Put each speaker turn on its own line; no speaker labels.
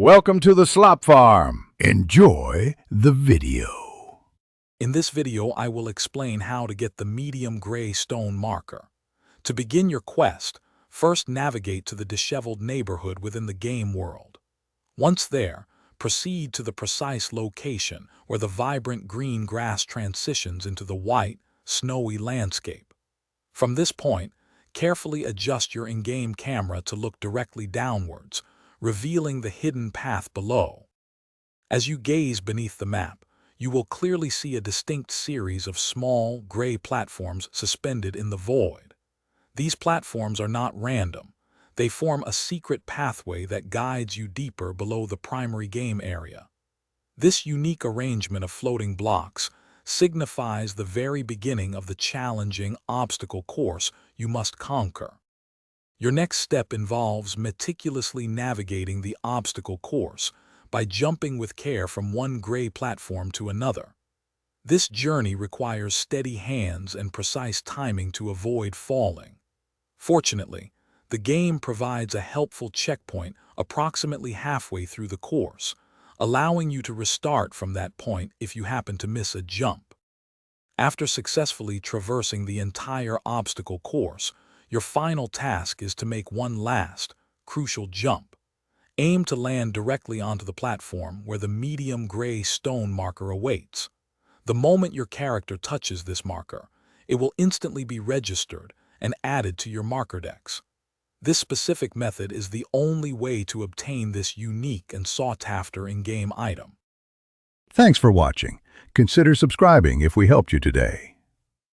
Welcome to the Slop Farm. Enjoy the video.
In this video, I will explain how to get the medium gray stone marker. To begin your quest, first navigate to the disheveled neighborhood within the game world. Once there, proceed to the precise location where the vibrant green grass transitions into the white, snowy landscape. From this point, carefully adjust your in-game camera to look directly downwards, revealing the hidden path below. As you gaze beneath the map, you will clearly see a distinct series of small, gray platforms suspended in the void. These platforms are not random. They form a secret pathway that guides you deeper below the primary game area. This unique arrangement of floating blocks signifies the very beginning of the challenging obstacle course you must conquer. Your next step involves meticulously navigating the obstacle course by jumping with care from one gray platform to another. This journey requires steady hands and precise timing to avoid falling. Fortunately, the game provides a helpful checkpoint approximately halfway through the course, allowing you to restart from that point if you happen to miss a jump. After successfully traversing the entire obstacle course, your final task is to make one last, crucial jump. Aim to land directly onto the platform where the medium gray stone marker awaits. The moment your character touches this marker, it will instantly be registered and added to your marker decks. This specific method is the only way to obtain this unique and sought-after in-game item.
Thanks for watching. Consider subscribing if we helped you today.